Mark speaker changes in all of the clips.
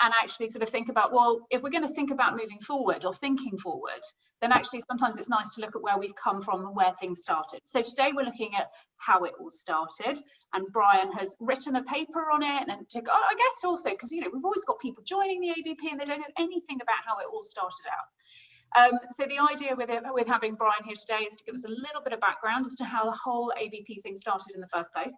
Speaker 1: and actually sort of think about, well, if we're going to think about moving forward or thinking forward, then actually sometimes it's nice to look at where we've come from and where things started. So today we're looking at how it all started, and Brian has written a paper on it, and to, I guess also because, you know, we've always got people joining the ABP and they don't know anything about how it all started out. So the idea with having Brian here today is to give us a little bit of background as to how the whole ABP thing started in the first place.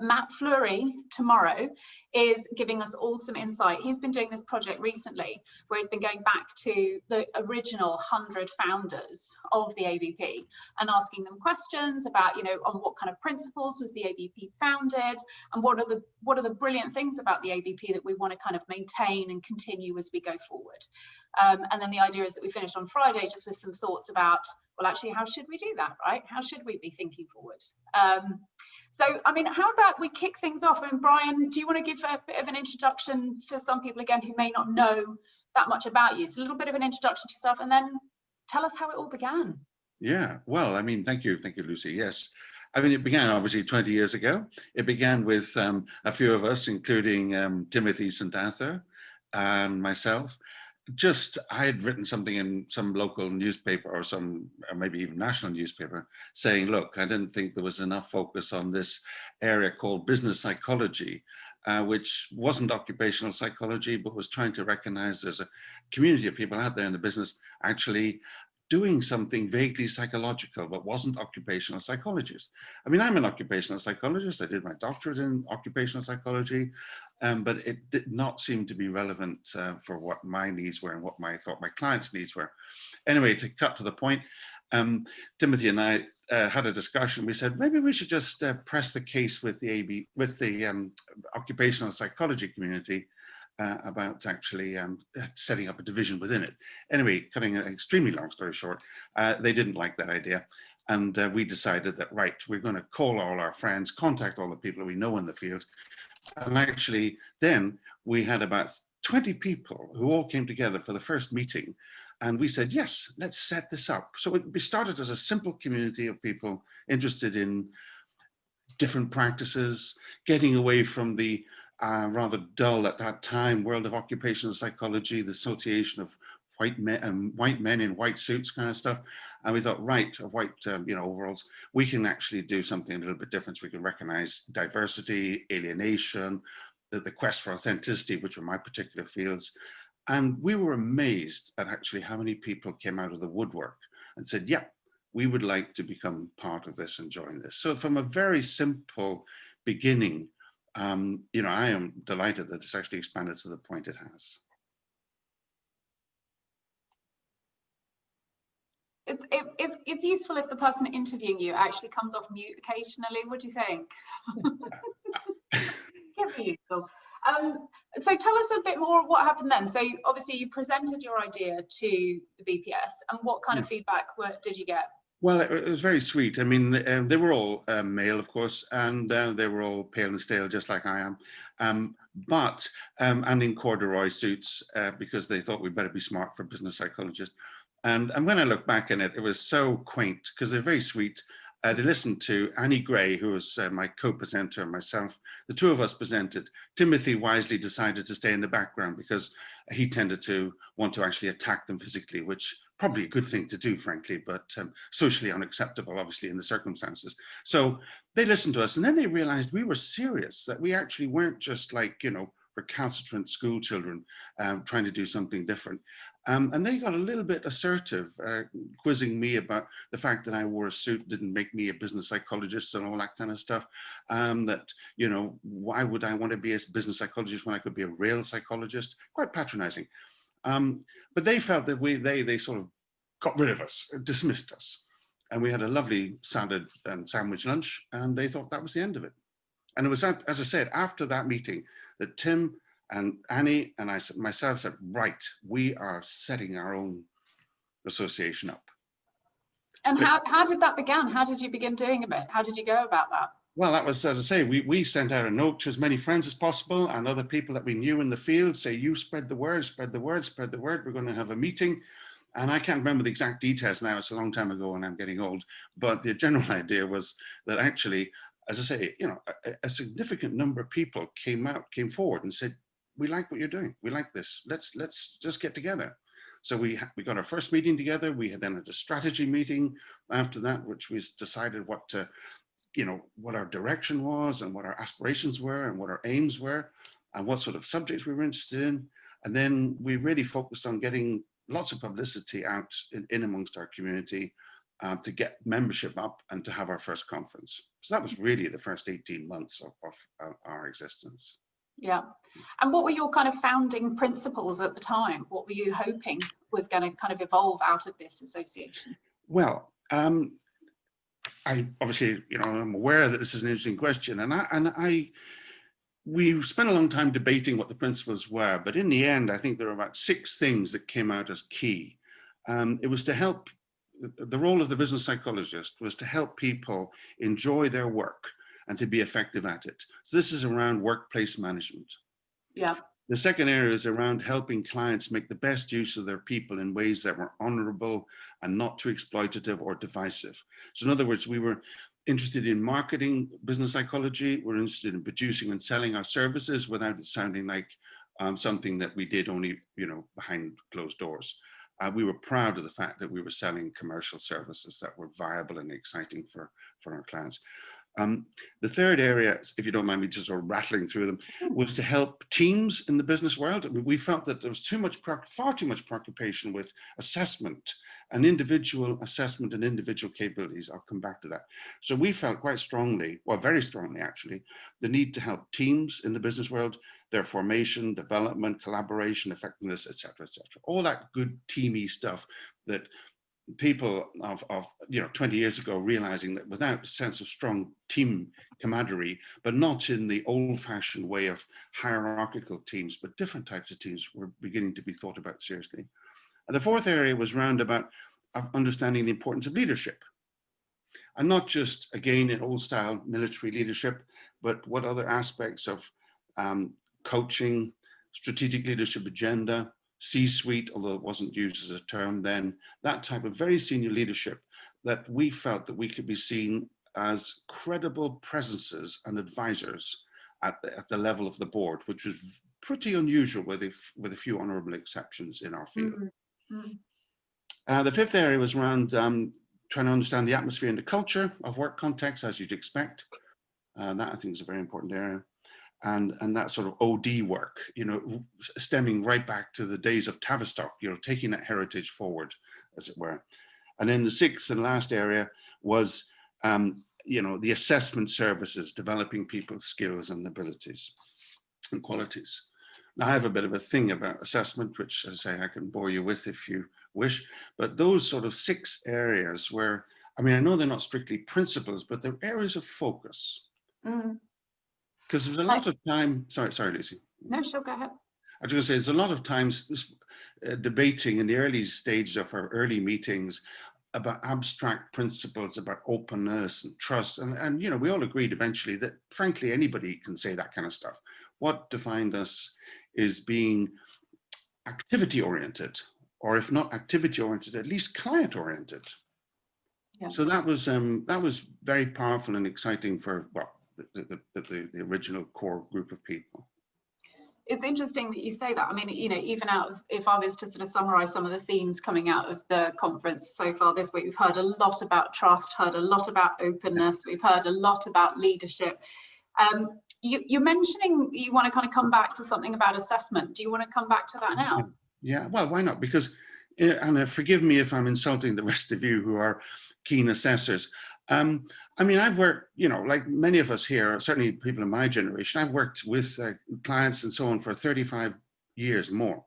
Speaker 1: Matt Fleury tomorrow is giving us all some insight. He's been doing this project recently where he's been going back to the original 100 founders of the ABP and asking them questions about, you know, on what kind of principles was the ABP founded, and what are the brilliant things about the ABP that we want to kind of maintain and continue as we go forward. And then the idea is that we finish on Friday just with some thoughts about, well, actually, how should we do that, right? How should we be thinking forward? So, I mean, how about we kick things off? And Brian, do you want to give a bit of an introduction for some people, again, who may not know that much about you? So a little bit of an introduction to yourself, and then tell us how it all began.
Speaker 2: Yeah, well, I mean, thank you, Lucy. Yes, I mean, it began obviously 20 years ago. It began with a few of us, including Timothy St. Arthur and myself. I had written something in some local newspaper or maybe even national newspaper saying, look, I didn't think there was enough focus on this area called business psychology, which wasn't occupational psychology, but was trying to recognize there's a community of people out there in the business actually doing something vaguely psychological, but wasn't occupational psychologist. I mean, I'm an occupational psychologist. I did my doctorate in occupational psychology, but it did not seem to be relevant for what my needs were and what I thought my clients' needs were. Anyway, to cut to the point, Timothy and I had a discussion. We said, maybe we should just press the case with the occupational psychology community about actually setting up a division within it. Anyway, cutting an extremely long story short, they didn't like that idea. And we decided that, right, we're going to call all our friends, contact all the people we know in the field. And actually, then we had about 20 people who all came together for the first meeting. And we said, yes, let's set this up. So it started as a simple community of people interested in different practices, getting away from the rather dull at that time world of occupational psychology, the association of white men in white suits kind of stuff. And we thought, right, of white overalls, we can actually do something a little bit different. So we can recognize diversity, alienation, the quest for authenticity, which were my particular fields. And we were amazed at actually how many people came out of the woodwork and said, yeah, we would like to become part of this and join this. So from a very simple beginning, I am delighted that it's actually expanded to the point it has.
Speaker 1: It's useful if the person interviewing you actually comes off mute occasionally. What do you think? Can be useful. So tell us a bit more of what happened then. So obviously you presented your idea to the BPS, and what kind of feedback did you get?
Speaker 2: Well, it was very sweet. I mean, they were all male, of course, and they were all pale and stale, just like I am, and in corduroy suits because they thought we'd better be smart for business psychologists. And when I look back on it, it was so quaint because they're very sweet. They listened to Annie Gray, who was my co-presenter, and myself. The two of us presented. Timothy wisely decided to stay in the background because he tended to want to actually attack them physically, which probably a good thing to do, frankly, but socially unacceptable, obviously, in the circumstances. So they listened to us, and then they realized we were serious, that we actually weren't just like, recalcitrant school children trying to do something different. And they got a little bit assertive, quizzing me about the fact that I wore a suit didn't make me a business psychologist and all that kind of stuff. That, why would I want to be a business psychologist when I could be a real psychologist? Quite patronizing. But they felt that they sort of got rid of us, dismissed us. And we had a lovely salad and sandwich lunch, and they thought that was the end of it. And it was, as I said, after that meeting that Tim and Annie and myself said, right, we are setting our own association up.
Speaker 1: And how did that begin? How did you begin doing it? How did you go about that?
Speaker 2: Well, that was, as I say, we sent out a note to as many friends as possible and other people that we knew in the field, say, you spread the word, spread the word, spread the word. We're going to have a meeting. And I can't remember the exact details now. It's a long time ago and I'm getting old. But the general idea was that actually, as I say, a significant number of people came forward and said, we like what you're doing. We like this. Let's just get together. So we got our first meeting together. We then had a strategy meeting after that, which we decided what our direction was and what our aspirations were and what our aims were and what sort of subjects we were interested in. And then we really focused on getting lots of publicity out in amongst our community to get membership up and to have our first conference. So that was really the first 18 months of our existence.
Speaker 1: Yeah. And what were your kind of founding principles at the time? What were you hoping was going to kind of evolve out of this association?
Speaker 2: Well, I obviously, I'm aware that this is an interesting question, and we spent a long time debating what the principles were, but in the end, I think there are about 6 things that came out as key. It was to help, the role of the business psychologist was to help people enjoy their work and to be effective at it. So this is around workplace management.
Speaker 1: Yeah.
Speaker 2: The second area is around helping clients make the best use of their people in ways that were honorable and not too exploitative or divisive. So in other words, we were interested in marketing business psychology. We're interested in producing and selling our services without it sounding like something that we did only, behind closed doors. We were proud of the fact that we were selling commercial services that were viable and exciting for our clients. The third area, if you don't mind me just sort of rattling through them, was to help teams in the business world. I mean, we felt that there was far too much preoccupation with assessment and individual assessment and individual capabilities. I'll come back to that. So we felt quite strongly, well, very strongly actually, the need to help teams in the business world, their formation, development, collaboration, effectiveness, et cetera, all that good teamy stuff that people of 20 years ago realizing that without a sense of strong team camaraderie, but not in the old-fashioned way of hierarchical teams, but different types of teams were beginning to be thought about seriously. And the fourth area was round about understanding the importance of leadership. And not just, again, in old-style military leadership, but what other aspects of coaching, strategic leadership agenda, C-suite, although it wasn't used as a term then, that type of very senior leadership that we felt that we could be seen as credible presences and advisors at the level of the board, which was pretty unusual with a few honorable exceptions in our field. Mm-hmm. The fifth area was around trying to understand the atmosphere and the culture of work context, as you'd expect. That I think is a very important area. And that sort of OD work, stemming right back to the days of Tavistock, taking that heritage forward, as it were. And then the sixth and last area was, the assessment services, developing people's skills and abilities and qualities. Now, I have a bit of a thing about assessment, which, as I say, I can bore you with if you wish, but those sort of 6 areas where, I know they're not strictly principles, but they're areas of focus. Mm. Because there's a lot of time, sorry, Lucy.
Speaker 1: No, sure, go ahead.
Speaker 2: I was going to say, there's a lot of times debating in the early stages of our early meetings about abstract principles, about openness and trust. And we all agreed eventually that, frankly, anybody can say that kind of stuff. What defined us is being activity-oriented, or if not activity-oriented, at least client-oriented. Yeah. So that was very powerful and exciting for, well, the original core group of people.
Speaker 1: It's interesting that you say that. Even if I was to sort of summarize some of the themes coming out of the conference so far this week, we've heard a lot about trust, heard a lot about openness, we've heard a lot about leadership. You're mentioning you want to kind of come back to something about assessment. Do you want to come back to that now?
Speaker 2: Yeah, well, why not? Because, and forgive me if I'm insulting the rest of you who are keen assessors. I've worked, like many of us here, certainly people in my generation, I've worked with clients and so on for 35 years more.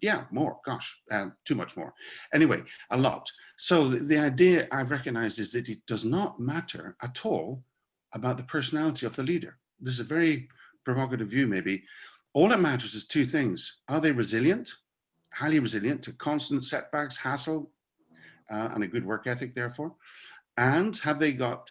Speaker 2: Yeah, more, gosh, too much more. Anyway, a lot. So the idea I've recognized is that it does not matter at all about the personality of the leader. This is a very provocative view, maybe. All that matters is 2 things. Are they resilient, highly resilient to constant setbacks, hassle, and a good work ethic, therefore? And have they got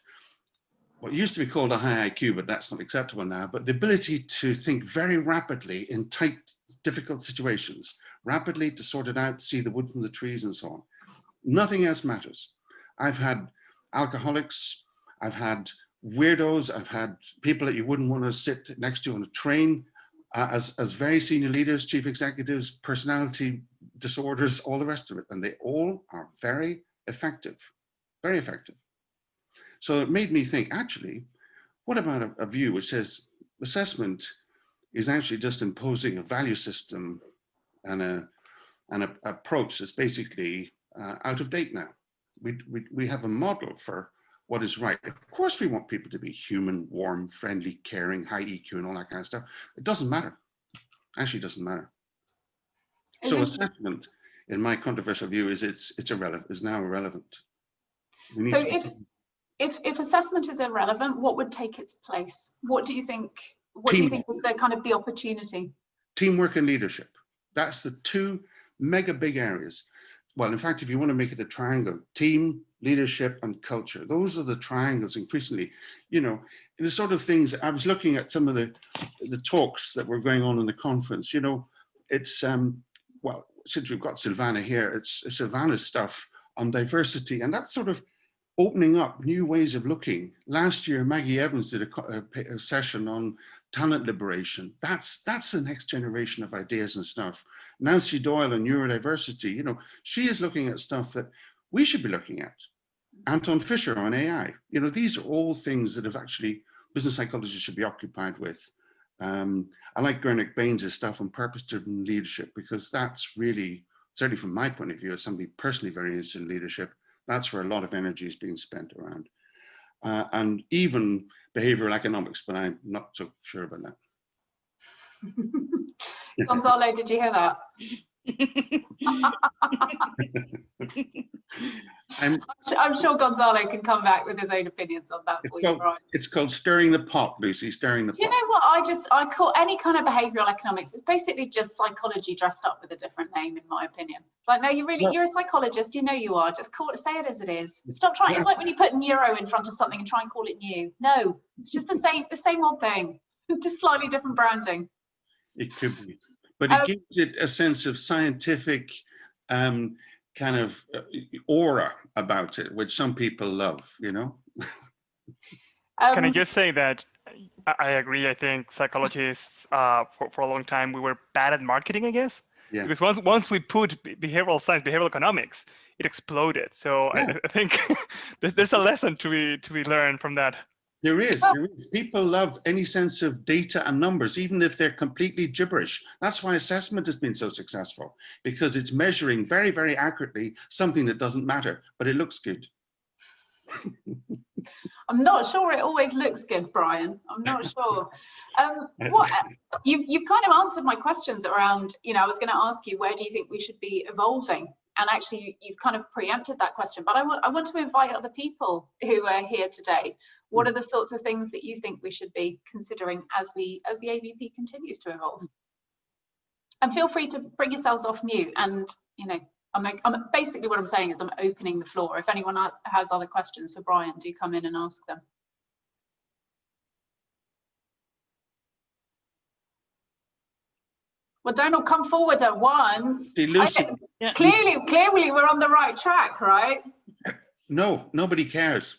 Speaker 2: what used to be called a high IQ, but that's not acceptable now, but the ability to think very rapidly in tight, difficult situations, rapidly to sort it out, see the wood from the trees and so on. Nothing else matters. I've had alcoholics, I've had weirdos, I've had people that you wouldn't want to sit next to on a train, as very senior leaders, chief executives, personality disorders, all the rest of it. And they all are very effective, very effective. So it made me think, actually, what about a view which says assessment is actually just imposing a value system and an approach that's basically out of date now. We have a model for what is right. Of course, we want people to be human, warm, friendly, caring, high EQ, and all that kind of stuff. It doesn't matter. Actually, doesn't matter. So assessment, in my controversial view, is it's irrelevant. Is now irrelevant.
Speaker 1: So if assessment is irrelevant, what would take its place? What do you think? What do you think is the kind of the opportunity?
Speaker 2: Teamwork and leadership. That's the two mega big areas. Well, in fact, if you want to make it a triangle, team, leadership, and culture, those are the triangles increasingly. You know, the sort of things, I was looking at some of the talks that were going on in the conference. You know, it's, well, since we've got Sylvana here, it's Sylvana's stuff on diversity, and that's sort of opening up new ways of looking. Last year, Maggie Evans did a session on talent liberation. That's the next generation of ideas and stuff. Nancy Doyle on neurodiversity, you know, she is looking at stuff that we should be looking at. Anton Fisher on AI, you know, these are all things that have actually business psychologists should be occupied with. I like Gurnick Baines' stuff on purpose-driven leadership, because that's really, certainly from my point of view, as somebody personally very interested in leadership, that's where a lot of energy is being spent around. And even behavioral economics, but I'm not so sure about that.
Speaker 1: Gonzalo, did you hear that? I'm sure Gonzalo can come back with his own opinions on that for you, right?
Speaker 2: It's called stirring the pot, Lucy, stirring the pot.
Speaker 1: You know what, I call any kind of behavioural economics, it's basically just psychology dressed up with a different name, in my opinion. It's like, no, you're a psychologist, you know you are, just say it as it is. Stop trying, it's like when you put neuro in front of something and try and call it new. No, it's just the same old thing, just slightly different branding.
Speaker 2: It could be, but it gives it a sense of scientific kind of aura about it, which some people love, you know?
Speaker 3: Can I just say that I agree. I think psychologists, for a long time, we were bad at marketing, I guess. Yeah. Because once we put behavioral science, behavioral economics, it exploded. So yeah. I think there's a lesson to be learned from that.
Speaker 2: There is. People love any sense of data and numbers, even if they're completely gibberish. That's why assessment has been so successful, because it's measuring very, very accurately something that doesn't matter, but it looks good.
Speaker 1: I'm not sure it always looks good, Brian. I'm not sure. You've kind of answered my questions around, you know, I was going to ask you, where do you think we should be evolving? And actually, you've kind of preempted that question, but I want to invite other people who are here today. What are the sorts of things that you think we should be considering as the ABP continues to evolve? And feel free to bring yourselves off mute. And, you know, I'm basically what I'm saying is I'm opening the floor. If anyone has other questions for Brian, do come in and ask them. Well, don't all come forward at once. Clearly we're on the right track, right?
Speaker 2: No, nobody cares.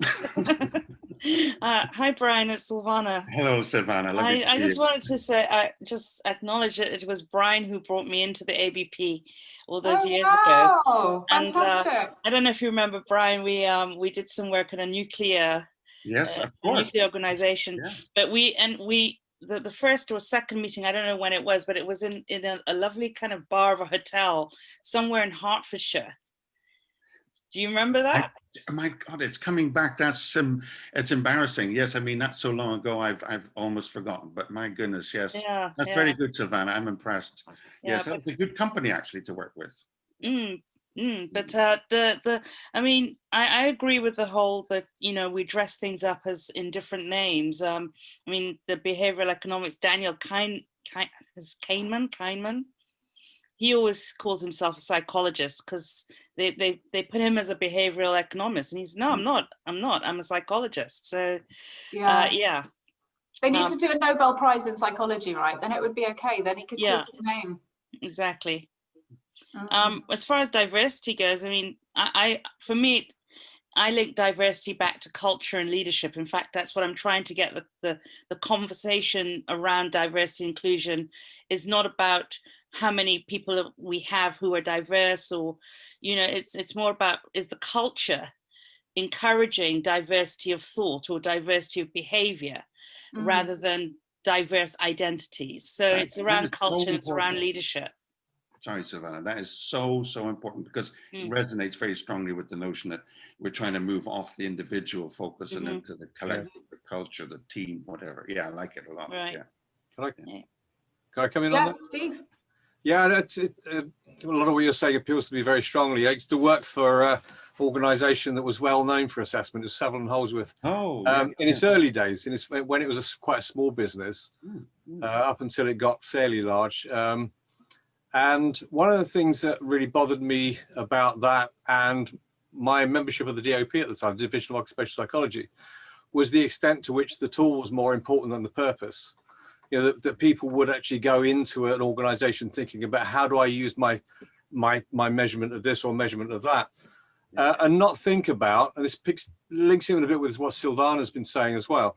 Speaker 4: Hi, Brian, it's Sylvana.
Speaker 2: Hello, Sylvana.
Speaker 4: I just wanted to say, I just acknowledge that it was Brian who brought me into the ABP all those years ago.
Speaker 1: Oh, fantastic. And,
Speaker 4: I don't know if you remember, Brian, we did some work on a nuclear,
Speaker 2: yes, of course,
Speaker 4: nuclear organization, yes. But the first or second meeting, I don't know when it was, but it was in a lovely kind of bar of a hotel somewhere in Hertfordshire. Do you remember that?
Speaker 2: My God, it's coming back. It's embarrassing. Yes, I mean, that's so long ago, I've almost forgotten, but my goodness, yes. Yeah, that's very good, Sylvana. I'm impressed. Yeah, yes, that's a good company actually to work with.
Speaker 4: But I mean, I agree with the whole that, you know, we dress things up as in different names. I mean, the behavioral economics, Daniel Kahneman, he always calls himself a psychologist because they put him as a behavioral economist, and he's no, I'm not, I'm a psychologist. So yeah.
Speaker 1: They need to do a Nobel Prize in psychology, right? Then it would be okay. Then he could keep his name. Exactly.
Speaker 4: As far as diversity goes, I mean, for me, link diversity back to culture and leadership. In fact, that's what I'm trying to get the conversation around diversity and inclusion is not about how many people we have who are diverse, or, you know, it's more about, is the culture encouraging diversity of thought or diversity of behavior rather than diverse identities. So it's around culture, it's around leadership.
Speaker 2: Sorry, Sylvana, that is so important, because it resonates very strongly with the notion that we're trying to move off the individual focus and into the collective, the culture, the team, whatever. Yeah, I like it a lot.
Speaker 4: Right.
Speaker 2: Yeah.
Speaker 5: Can I come in on that?
Speaker 1: Yes, Steve.
Speaker 5: Yeah, that's it. A lot of what you're saying appeals to me very strongly. I used to work for an organisation that was well known for assessment. It was Sutherland Holdsworth. In its early days, when it was quite a small business, up until it got fairly large. And one of the things that really bothered me about that, and my membership of the DOP at the time, Division of Occupational Psychology, was the extent to which the tool was more important than the purpose. You know, that people would actually go into an organization thinking about, how do I use my measurement of this or measurement of that, and not think about, and this links in a bit with what Sylvana's been saying as well,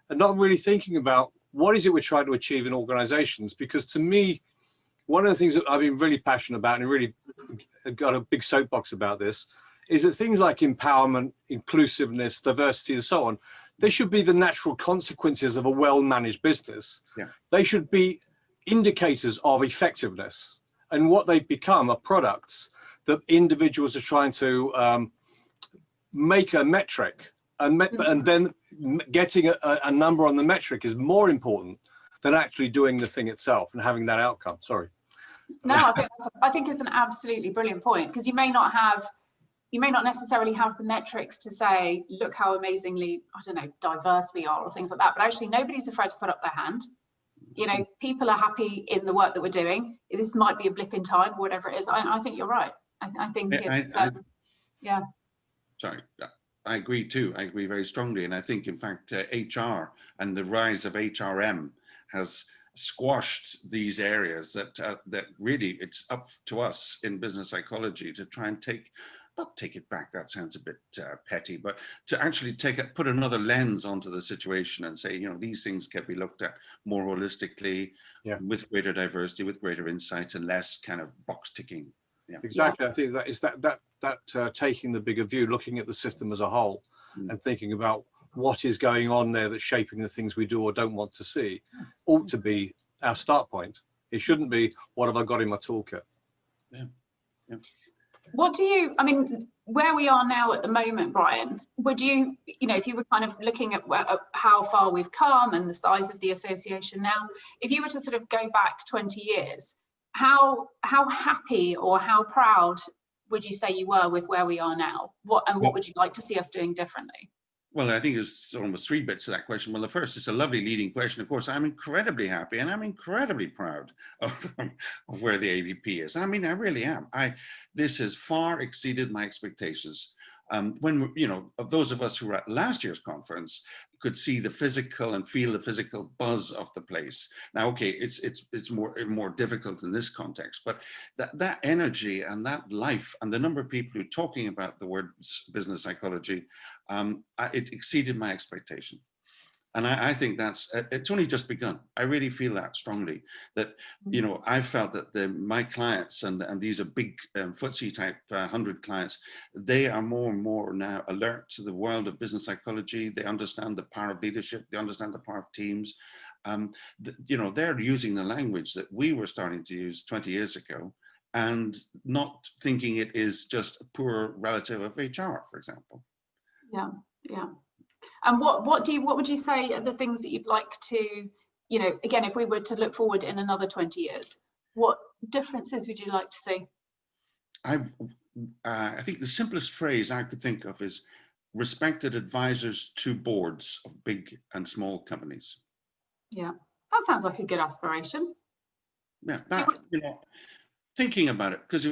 Speaker 5: and not really thinking about what is it we're trying to achieve in organizations. Because to me, one of the things that I've been really passionate about, and really got a big soapbox about this, is that things like empowerment, inclusiveness, diversity, and so on, they should be the natural consequences of a well-managed business. They should be indicators of effectiveness, and what they become are products that individuals are trying to make a metric, and then getting a number on the metric is more important than actually doing the thing itself and having that outcome. Sorry.
Speaker 1: No, I think it's an absolutely brilliant point, because you may not necessarily have the metrics to say, look how amazingly, I don't know, diverse we are or things like that, but actually nobody's afraid to put up their hand. You know, people are happy in the work that we're doing. This might be a blip in time, whatever it is. I think you're right. I think it's, yeah.
Speaker 2: Sorry, I agree too. I agree very strongly. And I think, in fact, HR and the rise of HRM has squashed these areas that really it's up to us in business psychology to try and not take it back, that sounds a bit petty, but to actually put another lens onto the situation and say, you know, these things can be looked at more holistically, with greater diversity, with greater insight, and less kind of box ticking.
Speaker 5: Exactly. I think that is that taking the bigger view, looking at the system as a whole, and thinking about what is going on there that's shaping the things we do or don't want to see, ought to be our start point. It shouldn't be, what have I got in my toolkit?
Speaker 1: What do you, I mean, where we are now at the moment, Brian, would you, if you were kind of looking at how far we've come and the size of the association now, if you were to sort of go back 20 years, how happy or how proud would you say you were with where we are now? What would you like to see us doing differently?
Speaker 2: Well, I think there's almost three bits to that question. Well, the first, it's a lovely leading question. Of course, I'm incredibly happy and I'm incredibly proud of where the ABP is. I mean, I really am. This has far exceeded my expectations. When, those of us who were at last year's conference could see the physical and feel the physical buzz of the place. Now, okay, it's more difficult in this context, but that energy and that life and the number of people who are talking about the word business psychology, it exceeded my expectation. And I think it's only just begun. I really feel that strongly, that, I felt that my clients, and these are big FTSE type 100 clients, they are more and more now alert to the world of business psychology. They understand the power of leadership. They understand the power of teams. They're using the language that we were starting to use 20 years ago, and not thinking it is just a poor relative of HR, for example.
Speaker 1: Yeah. And what would you say are the things that you'd like to, again, if we were to look forward in another 20 years, what differences would you like to see?
Speaker 2: I think the simplest phrase I could think of is respected advisors to boards of big and small companies.
Speaker 1: Yeah, that sounds like a good aspiration.
Speaker 2: Yeah, thinking about it, because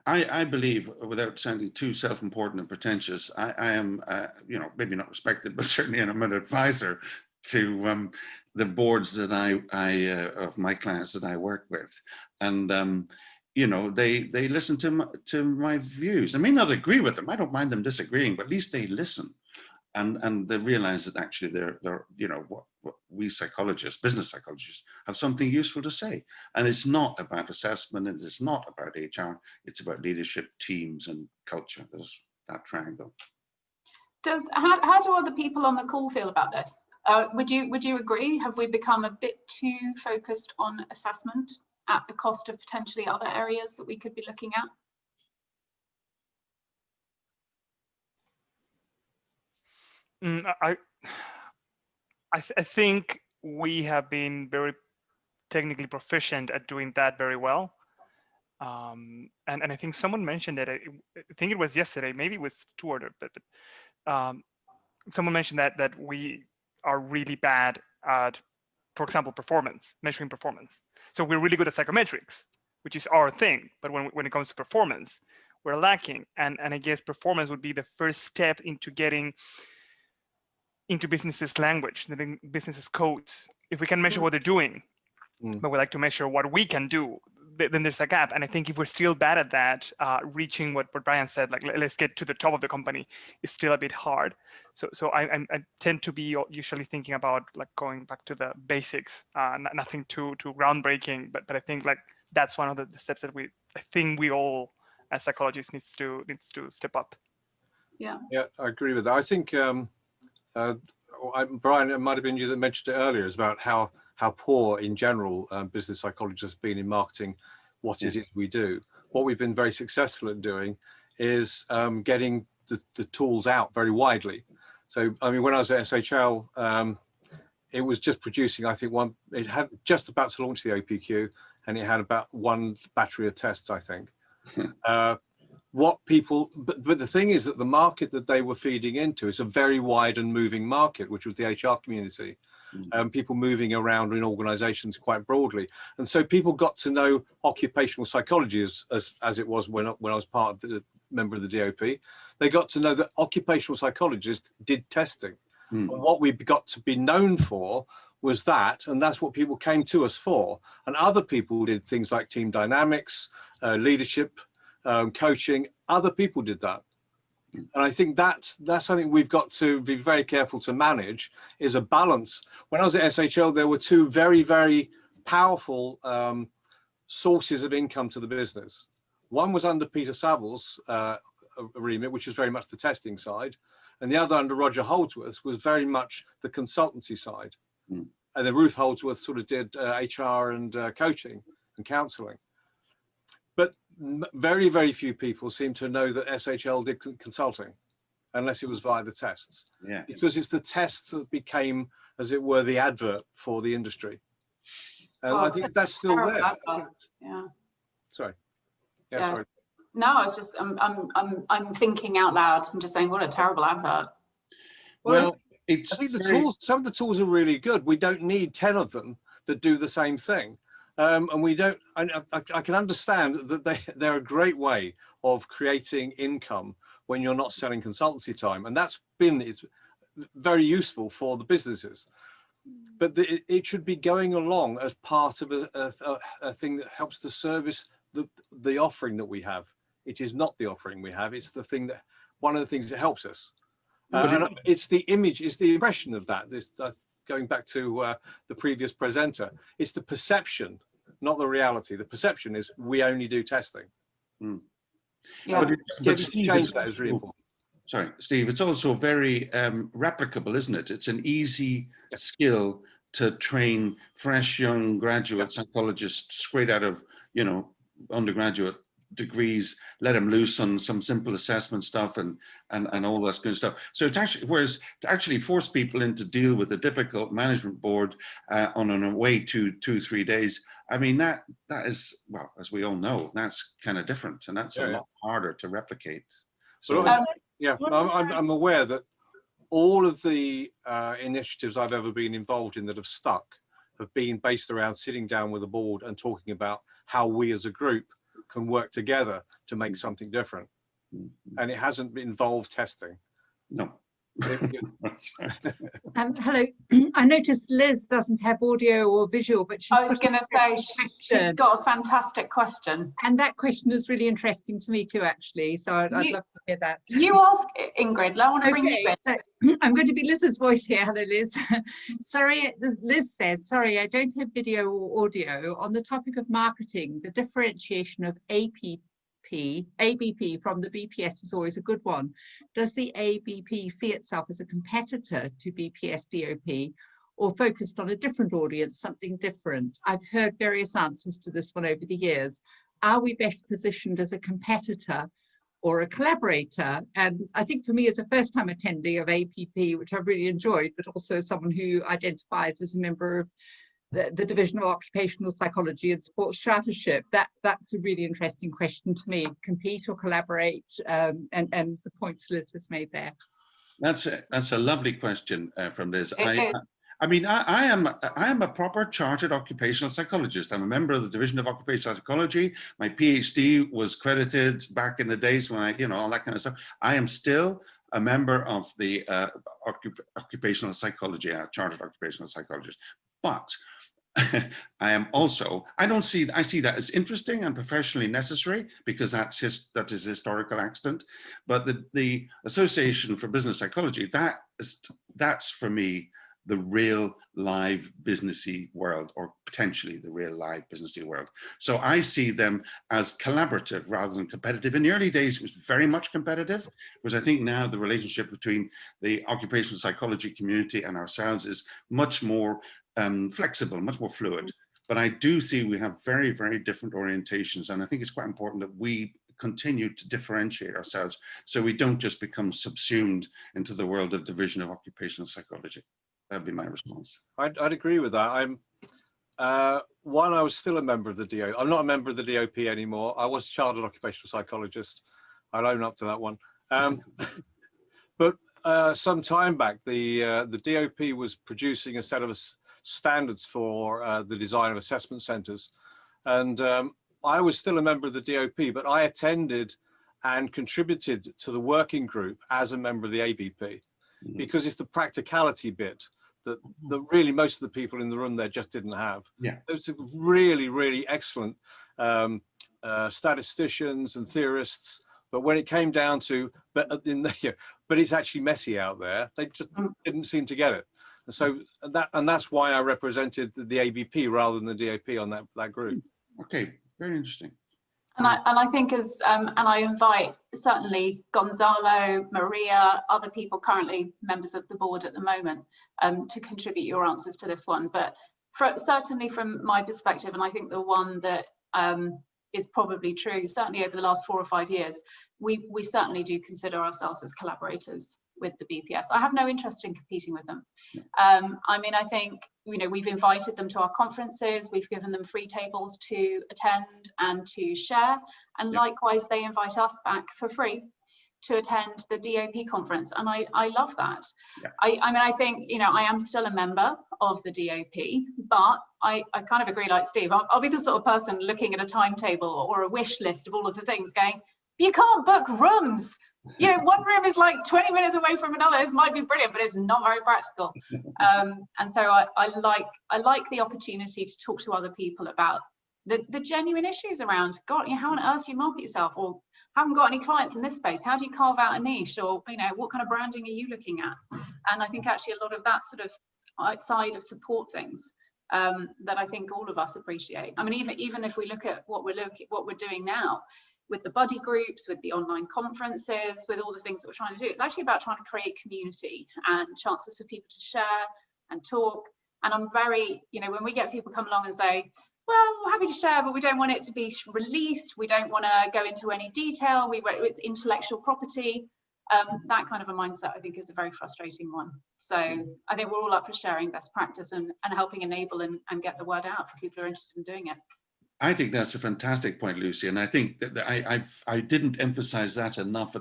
Speaker 2: I believe, without sounding too self-important and pretentious, I am, maybe not respected, but certainly I'm an advisor to the boards that of my clients that I work with. And, you know, they listen to my views. I may not agree with them. I don't mind them disagreeing, but at least they listen, and they realize that actually they're you know, what we psychologists, business psychologists, have something useful to say. And it's not about assessment, and it's not about HR. It's about leadership, teams, and culture. There's that triangle.
Speaker 1: How do other people on the call feel about this? Would you agree? Have we become a bit too focused on assessment at the cost of potentially other areas that we could be looking at?
Speaker 3: I think we have been very technically proficient at doing that very well. And I think someone mentioned it. I think it was yesterday, maybe it was Stuart, but someone mentioned that we are really bad at, for example, performance, measuring performance. So we're really good at psychometrics, which is our thing. But when it comes to performance, we're lacking. And I guess performance would be the first step into getting into businesses' language, the businesses' codes. If we can measure what they're doing, but we like to measure what we can do, then there's a gap. And I think if we're still bad at that, reaching what Brian said, like let's get to the top of the company, is still a bit hard. So I tend to be usually thinking about like going back to the basics, nothing too groundbreaking, but I think like that's one of the steps that I think we all as psychologists needs to step up.
Speaker 1: Yeah,
Speaker 5: I agree with that. I think Brian, it might have been you that mentioned it earlier, is about how poor in general business psychologists have been in marketing what it is we do. What we've been very successful at doing is getting the tools out very widely. So, I mean, when I was at SHL, it was just producing, I think, it had just about to launch the OPQ, and it had about one battery of tests, I think. But the thing is that the market that they were feeding into is a very wide and moving market, which was the HR community. People moving around in organizations quite broadly. And so people got to know occupational psychology as it was when I was part of the member of the DOP. They got to know that occupational psychologists did testing. And what we got to be known for was that, and that's what people came to us for. And other people did things like team dynamics, leadership, coaching. Other people did that. And I think that's something we've got to be very careful to manage, is a balance. When I was at SHL, there were two very, very powerful sources of income to the business. One was under Peter Saville's remit, which was very much the testing side. And the other under Roger Holdsworth was very much the consultancy side. And then Ruth Holdsworth sort of did HR and coaching and counseling. But very, very few people seem to know that SHL did consulting, unless it was via the tests.
Speaker 2: Yeah.
Speaker 5: Because it's the tests that became, as it were, the advert for the industry. And I think that's still there.
Speaker 1: Yeah.
Speaker 5: Sorry.
Speaker 1: Yeah.
Speaker 5: Sorry.
Speaker 1: No, it's just I'm thinking out loud. I'm just saying, what a terrible advert.
Speaker 5: Well, I think some of the tools are really good. We don't need 10 of them that do the same thing. And we don't, I can understand that they're a great way of creating income when you're not selling consultancy time. And it's very useful for the businesses. But it should be going along as part of a thing that helps to service the offering that we have. It is not the offering we have. It's one of the things that helps us. It's the image, it's the impression of that. Going back to the previous presenter, it's the perception, not the reality. The perception is we only do testing.
Speaker 1: Yeah.
Speaker 5: But change that is really important.
Speaker 2: Sorry, Steve, it's also very replicable, isn't it? It's an easy skill to train fresh young graduate psychologists straight out of, undergraduate degrees, let them loose on some simple assessment stuff and all that good stuff. So it's actually, whereas to actually force people in to deal with a difficult management board on an away to 2-3 days, I mean, that is, well, as we all know, that's kind of different, and that's a lot harder to replicate. So
Speaker 5: I'm aware that all of the initiatives I've ever been involved in that have stuck have been based around sitting down with a board and talking about how we as a group can work together to make something different. And it hasn't involved testing.
Speaker 2: No.
Speaker 6: Hello. I noticed Liz doesn't have audio or visual, but she's.
Speaker 1: I was going to say she's got a fantastic question,
Speaker 6: and that question is really interesting to me too, actually. So I'd love to hear that.
Speaker 1: You ask, Ingrid. I want to bring you in.
Speaker 6: So I'm going to be Liz's voice here. Hello, Liz. Sorry, Liz says, sorry, I don't have video or audio. On the topic of marketing, the differentiation of ABP from the BPS is always a good one. Does the ABP see itself as a competitor to BPS DOP or focused on a different audience, something different? I've heard various answers to this one over the years. Are we best positioned as a competitor or a collaborator? And I think for me as a first-time attendee of ABP, which I've really enjoyed, but also someone who identifies as a member of the Division of Occupational Psychology and Sports Chartership, that's a really interesting question to me. Compete or collaborate, and the points Liz has made there.
Speaker 2: That's a lovely question from Liz. I mean, I am a proper chartered occupational psychologist. I'm a member of the Division of Occupational Psychology. My PhD was credited back in the days when all that kind of stuff. I am still a member of the occupational psychology, a chartered occupational psychologist. But I am also, I see that as interesting and professionally necessary because that is historical accident. But the Association for Business Psychology, that's for me the real live businessy world, or potentially the real live businessy world. So I see them as collaborative rather than competitive. In the early days, it was very much competitive, because I think now the relationship between the occupational psychology community and ourselves is much more flexible, much more fluid. But I do see we have very, very different orientations. And I think it's quite important that we continue to differentiate ourselves so we don't just become subsumed into the world of Division of Occupational Psychology. That'd be my response.
Speaker 5: I'd agree with that. While I was still a member of the DOP, I'm not a member of the DOP anymore. I was a chartered occupational psychologist. I'll own up to that one. But some time back, the DOP was producing a set of standards for the design of assessment centres. And I was still a member of the DOP, but I attended and contributed to the working group as a member of the ABP, because it's the practicality bit that really most of the people in the room there just didn't have.
Speaker 2: Yeah,
Speaker 5: those are really, really excellent statisticians and theorists, but when it came down to, but it's actually messy out there, they just didn't seem to get it. And so that's why I represented the ABP rather than the DOP on that group.
Speaker 2: Okay, very interesting.
Speaker 1: And I think and I invite certainly Gonzalo, Maria, other people currently members of the board at the moment to contribute your answers to this one. But certainly from my perspective, and I think the one that is probably true, certainly over the last 4 or 5 years, we certainly do consider ourselves as collaborators with the BPS. I have no interest in competing with them. I mean, I think, we've invited them to our conferences, we've given them free tables to attend and to share, and likewise they invite us back for free to attend the DOP conference, and I love that. I mean, I think, I am still a member of the DOP, but I kind of agree like Steve. I'll be the sort of person looking at a timetable or a wish list of all of the things going, you can't book rooms. One room is like 20 minutes away from another. This might be brilliant, but it's not very practical. And so I like the opportunity to talk to other people about the genuine issues around, God, how on earth do you market yourself? Or haven't got any clients in this space. How do you carve out a niche? Or, what kind of branding are you looking at? And I think actually a lot of that sort of outside of support things that I think all of us appreciate. I mean, even if we look at what we're doing now, with the buddy groups, with the online conferences, with all the things that we're trying to do. It's actually about trying to create community and chances for people to share and talk. And I'm very, when we get people come along and say, well, we're happy to share, but we don't want it to be released. We don't want to go into any detail. It's intellectual property. That kind of a mindset, I think, is a very frustrating one. So I think we're all up for sharing best practice and helping enable and get the word out for people who are interested in doing it.
Speaker 2: I think that's a fantastic point, Lucy, and I think that I didn't emphasize that enough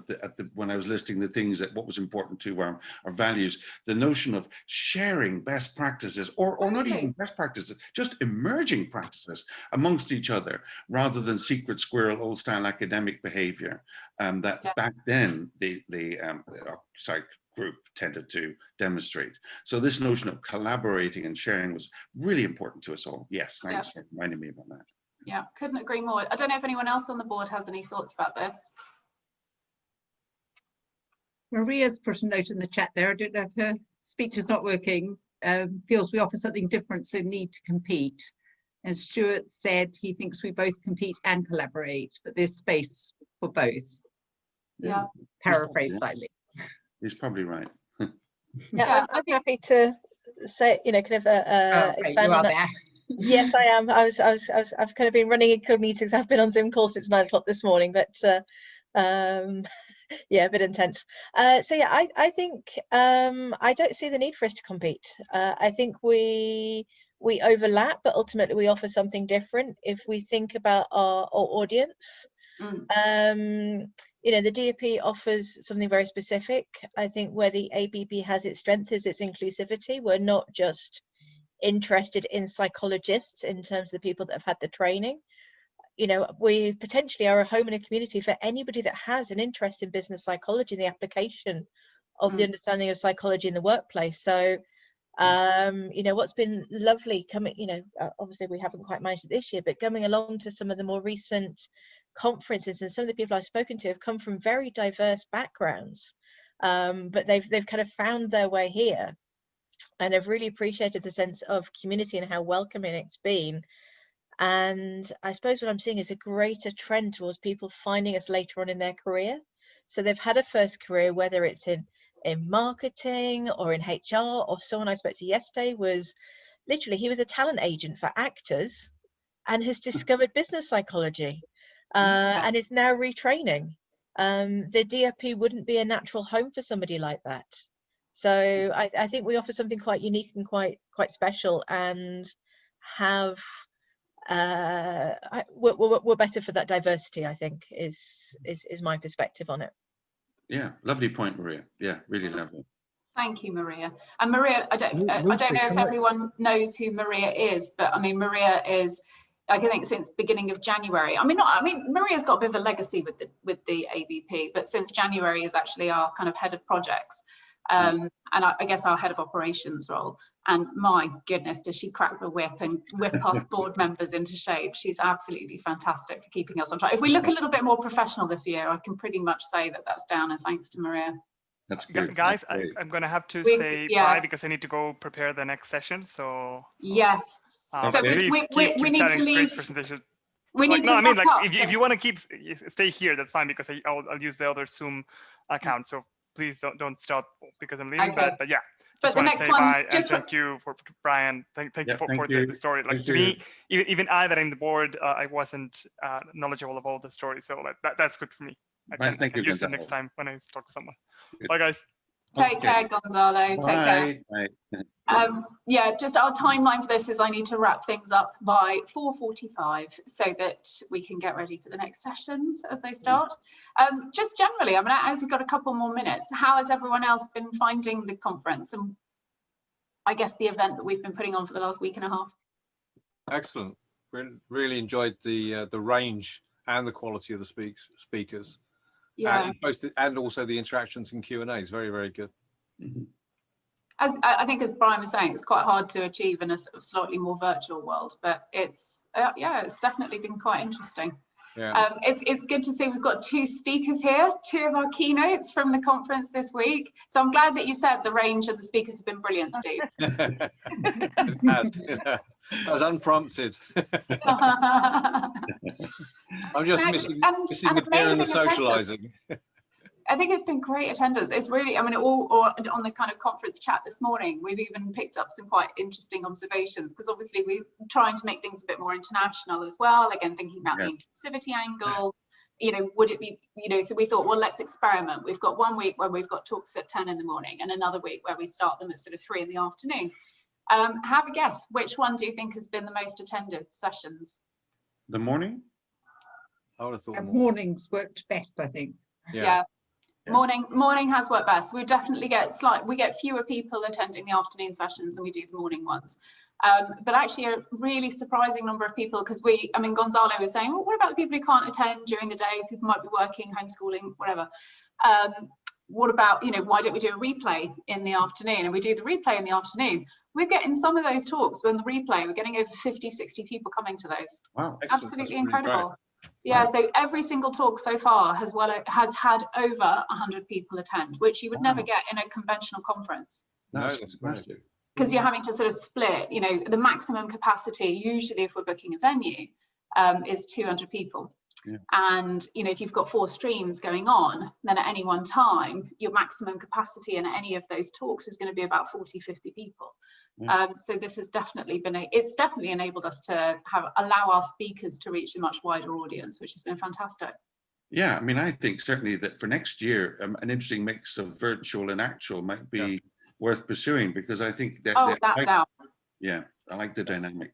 Speaker 2: when I was listing the things that what was important to our values. The notion of sharing best practices, or not even best practices, just emerging practices amongst each other, rather than secret squirrel, old-style academic behavior. Back then the group tended to demonstrate. So this notion of collaborating and sharing was really important to us all. Yes, thanks for reminding me about that.
Speaker 1: Yeah, couldn't agree more. I don't know if anyone else on the board has any thoughts about this.
Speaker 6: Maria's put a note in the chat there. I don't know if her speech is not working. Feels we offer something different, so need to compete. And Stuart said he thinks we both compete and collaborate, but there's space for both.
Speaker 1: Yeah.
Speaker 6: Paraphrase slightly.
Speaker 2: He's probably right.
Speaker 7: Yeah, I'm happy to say, you know, kind of expand on that. There. Yes, I am. I've kind of been running in meetings. I've been on Zoom calls since 9 o'clock this morning, but yeah, a bit intense. So yeah, I think I don't see the need for us to compete. I think we overlap, but ultimately we offer something different. If we think about our audience, you know, the DAP offers something very specific. I think where the ABP has its strength is its inclusivity. We're not just interested in psychologists in terms of the people that have had the training. You know, we potentially are a home and a community for anybody that has an interest in business psychology, the application of the understanding of psychology in the workplace. So, you know, what's been lovely coming, you know, obviously we haven't quite managed it this year, but coming along to some of the more recent conferences, and some of the people I've spoken to have come from very diverse backgrounds, but they've kind of found their way here, and I've really appreciated the sense of community and how welcoming it's been. And I suppose what I'm seeing is a greater trend towards people finding us later on in their career. So they've had a first career, whether it's in marketing or in HR, or someone I spoke to yesterday was literally, he was a talent agent for actors and has discovered business psychology and is now retraining. The DFP wouldn't be a natural home for somebody like that. So I think we offer something quite unique and quite special, and have we're better for that diversity, I think, is my perspective on it.
Speaker 2: Yeah, lovely point, Maria. Yeah, really lovely.
Speaker 1: Thank you, Maria. And Maria, I don't know if everyone knows who Maria is, but I mean, Maria is, I think, since beginning of January. I mean, Maria's got a bit of a legacy with the ABP, but since January is actually our kind of head of projects. And I guess our head of operations role. And my goodness, does she crack the whip and whip us board members into shape. She's absolutely fantastic for keeping us on track. If we look a little bit more professional this year, I can pretty much say that that's down, and thanks to Maria.
Speaker 3: That's good. Guys, I'm going to have to say bye because I need to go prepare the next session. So
Speaker 1: yes, so we need to leave. We need to.
Speaker 3: I mean, like if you want to stay here, that's fine, because I'll use the other Zoom account. So please don't stop because I'm leaving. Okay. But yeah, just want to say bye and thank you for Brian. Thank you for the story. Like to me, even I that I'm the board, I wasn't knowledgeable of all the stories. So like that's good for me. I can use it next time when I talk to someone. Bye, guys.
Speaker 1: Take care, Gonzalo. Take care. Bye. Yeah, just our timeline for this is I need to wrap things up by 4:45 so that we can get ready for the next sessions as they start. Just generally, I mean, as we've got a couple more minutes, how has everyone else been finding the conference and I guess the event that we've been putting on for the last week and a half? Excellent.
Speaker 5: Really enjoyed the range and the quality of the speakers.
Speaker 1: Yeah.
Speaker 5: And also the interactions and Q&As, very, very good.
Speaker 2: Mm-hmm.
Speaker 1: As I think, as Brian was saying, it's quite hard to achieve in a sort of slightly more virtual world, but it's yeah, it's definitely been quite interesting.
Speaker 5: Yeah.
Speaker 1: It's good to see we've got 2 speakers here, 2 of our keynotes from the conference this week. So I'm glad that you said the range of the speakers have been brilliant, Steve.
Speaker 5: It has. That was unprompted. I'm just missing the beer and the socializing.
Speaker 1: I think it's been great attendance. It's really, I mean, all on the kind of conference chat this morning, we've even picked up some quite interesting observations, because obviously we're trying to make things a bit more international as well. Again, thinking about the inclusivity angle, you know, would it be, you know, so we thought, well, let's experiment. We've got one week where we've got talks at 10 in the morning and another week where we start them at sort of 3 in the afternoon. Have a guess, which one do you think has been the most attended sessions?
Speaker 2: The morning?
Speaker 5: I would have thought
Speaker 6: mornings worked best, I think.
Speaker 1: Yeah. Morning has worked best. We definitely get fewer people attending the afternoon sessions than we do the morning ones. But actually a really surprising number of people, because Gonzalo was saying, well, what about the people who can't attend during the day? People might be working, homeschooling, whatever. what about, you know, why don't we do a replay in the afternoon? And we do the replay in the afternoon. We're getting some of those talks when the replay, we're getting over 50, 60 people coming to those.
Speaker 2: Wow.
Speaker 1: Absolutely incredible. Yeah, so every single talk so far has had over 100 people attend, which you would never get in a conventional conference.
Speaker 2: That's fantastic.
Speaker 1: Because you're having to sort of split, you know, the maximum capacity, usually if we're booking a venue, is 200 people. Yeah. And, you know, if you've got 4 streams going on, then at any one time, your maximum capacity in any of those talks is going to be about 40, 50 people. Yeah. So this has definitely been, it's definitely enabled us to allow our speakers to reach a much wider audience, which has been fantastic.
Speaker 2: Yeah, I mean, I think certainly that for next year, an interesting mix of virtual and actual might be worth pursuing, because I think that, yeah, I like the dynamic.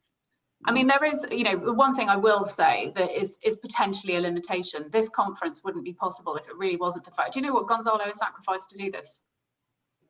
Speaker 1: I mean, there is, you know, one thing I will say that is potentially a limitation. This conference wouldn't be possible if it really wasn't the fact. Do you know what Gonzalo has sacrificed to do this?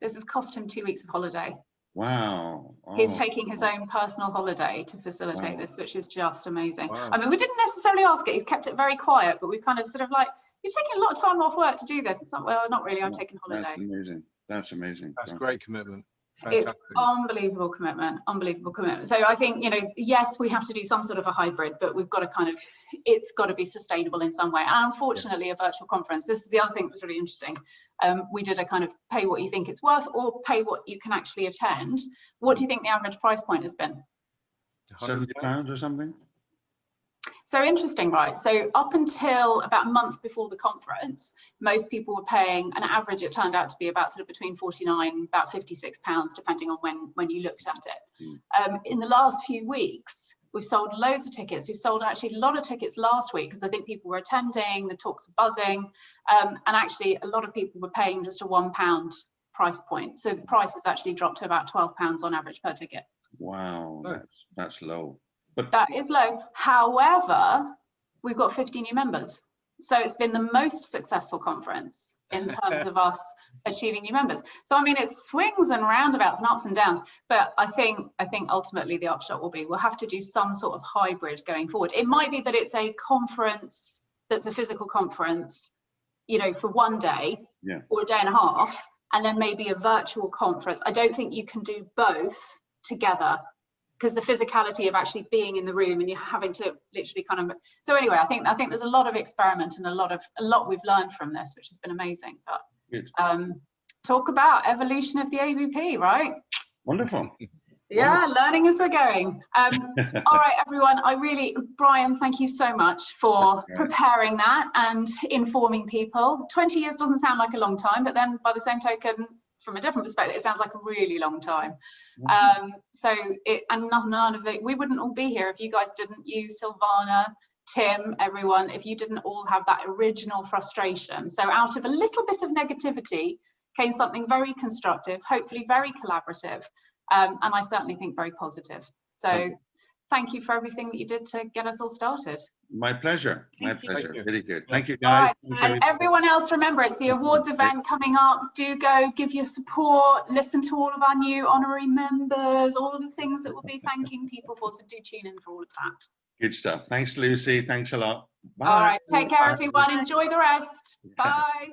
Speaker 1: This has cost him 2 weeks of holiday.
Speaker 2: Wow.
Speaker 1: He's taking his own personal holiday to facilitate this, which is just amazing. I mean, we didn't necessarily ask it. He's kept it very quiet, but we've kind of sort of like, you're taking a lot of time off work to do this. It's like, well, not really. I'm taking holiday.
Speaker 2: That's amazing. That's amazing.
Speaker 5: That's great commitment.
Speaker 1: Fantastic. It's unbelievable commitment, unbelievable commitment. So I think, you know, yes, we have to do some sort of a hybrid, but we've got to kind of, it's got to be sustainable in some way. And unfortunately, a virtual conference, this is the other thing that was really interesting. We did a kind of pay what you think it's worth or pay what you can actually attend. What do you think the average price point has been?
Speaker 2: £70 or something?
Speaker 1: So interesting, right? So up until about a month before the conference, most people were paying, an average, it turned out to be about sort of between 49, about £56, depending on when you looked at it. In the last few weeks, we've sold loads of tickets. We sold actually a lot of tickets last week because I think people were attending, the talks were buzzing, and actually a lot of people were paying just a £1 price point. So the price has actually dropped to about £12 on average per ticket.
Speaker 2: Wow, that's low.
Speaker 1: But that is low. However, we've got 50 new members. So it's been the most successful conference in terms of us achieving new members. So, I mean, it swings and roundabouts and ups and downs, but I think ultimately the upshot will be we'll have to do some sort of hybrid going forward. It might be that it's a conference that's a physical conference, you know, for one day or a day and a half, and then maybe a virtual conference. I don't think you can do both together, because the physicality of actually being in the room and you're having to literally kind of, so anyway, I think there's a lot of experiment and a lot we've learned from this, which has been amazing. But talk about evolution of the ABP, right?
Speaker 2: Wonderful.
Speaker 1: Yeah, learning as we're going. All right, everyone, Brian, thank you so much for preparing that and informing people. 20 years doesn't sound like a long time, but then by the same token, from a different perspective, it sounds like a really long time. None of it, we wouldn't all be here if you guys didn't, you, Sylvana, Tim, everyone, if you didn't all have that original frustration. So out of a little bit of negativity came something very constructive, hopefully very collaborative, and I certainly think very positive. So thank you for everything that you did to get us all started.
Speaker 2: My pleasure. My pleasure. Really good. Thank you,
Speaker 1: guys.
Speaker 2: Right.
Speaker 1: And everyone else, remember, it's the awards event coming up. Do go, give your support, listen to all of our new honorary members, all of the things that we'll be thanking people for. So do tune in for all of that.
Speaker 2: Good stuff. Thanks, Lucy. Thanks a lot. Bye.
Speaker 1: All right. Take care, everyone. Enjoy the rest. Bye.